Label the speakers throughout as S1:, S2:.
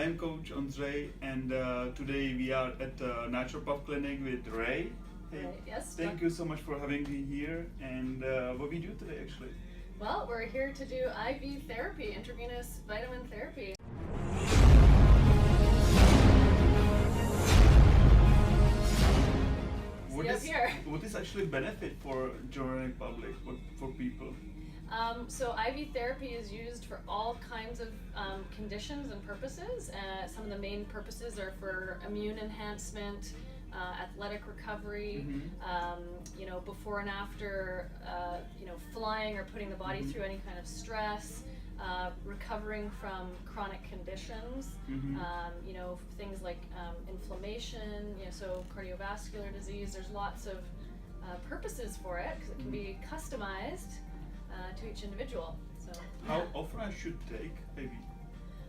S1: I'm Coach Andre, and today we are at the naturopath clinic with Rae. Hey,
S2: Right, yes.
S1: thank you so much for having me here. And what we do today, actually?
S2: Well, we're here to do IV therapy, intravenous vitamin therapy.
S1: What is actually benefit for general public, for people?
S2: So IV therapy is used for all kinds of conditions and purposes. Some of the main purposes are for immune enhancement, athletic recovery, before and after, flying or putting the body through any kind of stress, recovering from chronic conditions, things like inflammation, so cardiovascular disease. There's lots of purposes for it because it can be customized to each individual. So
S1: How often I should take IV?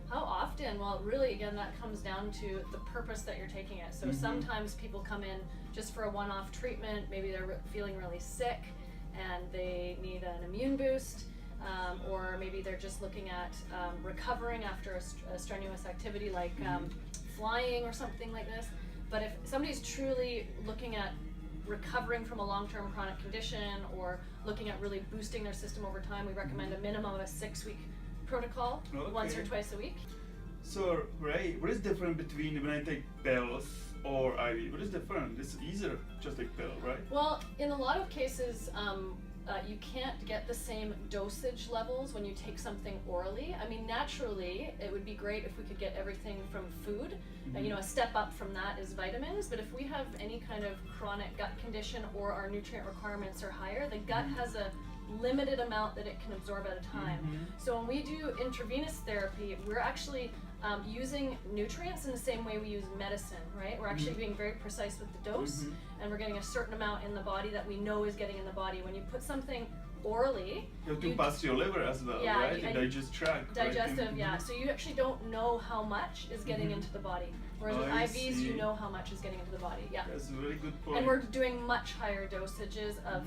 S2: How often? Well, really, again, that comes down to the purpose that you're taking it. So sometimes people come in just for a one-off treatment. Maybe they're feeling really sick and they need an immune boost, or maybe they're just looking at recovering after a strenuous activity like flying or something like this. But if somebody's truly looking at recovering from a long-term chronic condition or looking at really boosting their system over time, we recommend a minimum of a 6-week protocol, once or twice a week.
S1: So, Rae, what is different between when I take pills or IV? What is different? It's easier just take pill, right?
S2: Well, in a lot of cases, you can't get the same dosage levels when you take something orally. I mean, naturally, it would be great if we could get everything from food. A step up from that is vitamins, but if we have any kind of chronic gut condition or our nutrient requirements are higher, the gut has a limited amount that it can absorb at a time. So when we do intravenous therapy, we're actually using nutrients in the same way we use medicine, right? We're actually being very precise with the dose, and we're getting a certain amount in the body that we know is getting in the body. When you put something orally,
S1: you have to pass your liver as well, right? The digest tract.
S2: Digestive,
S1: right?
S2: yeah. So you actually don't know how much is getting into the body. Whereas with IVs, you know how much is geting into the body. Yeah.
S1: That's a really good point.
S2: And we're doing much higher dosages of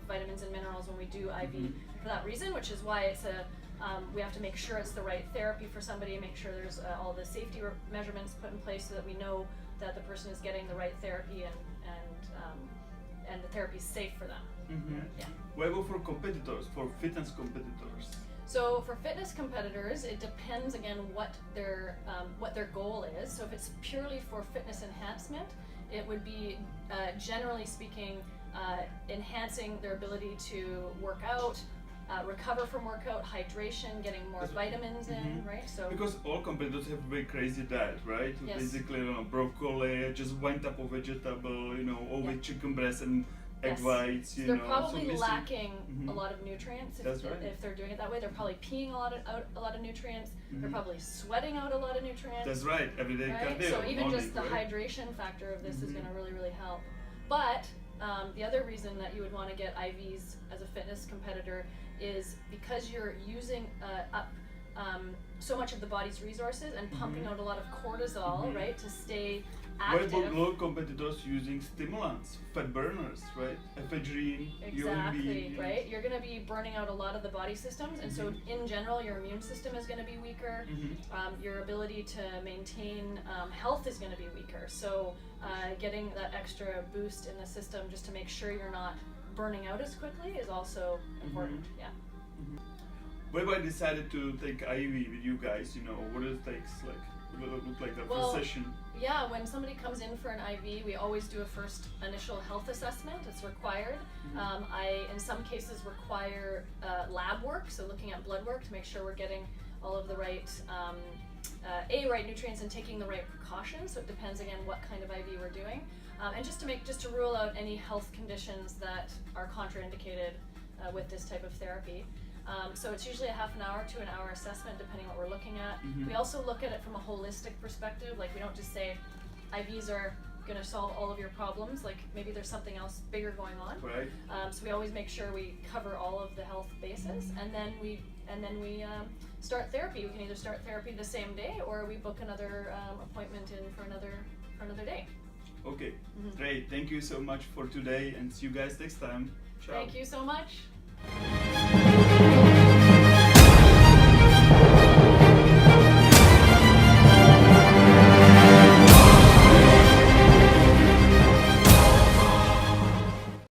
S2: vitamins and minerals when we do IV for that reason, which is why it's we have to make sure it's the right therapy for somebody, make sure there's all the safety measurements put in place so that we know that the person is getting the right therapy and the therapy is safe for them. Yeah.
S1: What about for competitors, for fitness competitors?
S2: So for fitness competitors, it depends again what their goal is. So if it's purely for fitness enhancement, it would be generally speaking enhancing their ability to work out, recover from workout, hydration, getting more vitamins in, right? So
S1: because all competitors have a very crazy diet, right?
S2: Yes.
S1: Basically, broccoli, just one type of vegetable, always chicken breast and egg whites.
S2: So they're probably lacking a lot of nutrients
S1: That's right.
S2: if they're doing it that way. They're probably peeing a lot of nutrients. They're probably sweating out a lot of nutrients.
S1: That's right. Everyday
S2: right?
S1: cardio.
S2: So even
S1: only,
S2: just the hydration factor of this is going to really help. But the other reason that you would want to get IVs as a fitness competitor is because you're using up so much of the body's resources and pumping out a lot of cortisol, right, to stay active.
S1: What about low competitors using stimulants, fat burners, right? Ephedrine,
S2: Exactly, right? You're going to be burning out a lot of the body systems, and so in general, your immune system is going to be weaker. Your ability to maintain health is going to be weaker. So getting that extra boost in the system just to make sure you're not burning out as quickly is also important. Yeah.
S1: What about I decided to take IV with you guys? What it takes, like, what it look like the first session?
S2: Yeah, when somebody comes in for an IV, we always do a first initial health assessment. It's required. I, in some cases, require lab work, so looking at blood work to make sure we're getting all of the right right nutrients and taking the right precautions. So it depends again what kind of IV we're doing, and just to rule out any health conditions that are contraindicated with this type of therapy. So it's usually a half an hour to an hour assessment depending what we're looking at. We also look at it from a holistic perspective. Like, we don't just say IVs are going to solve all of your problems. Like, maybe there's something else bigger going on.
S1: Right.
S2: So we always make sure we cover all of the health bases, and then we start therapy. We can either start therapy the same day, or we book another appointment in for another day.
S1: Okay, great. Thank you so much for today, and see you guys next time. Ciao.
S2: Thank you so much.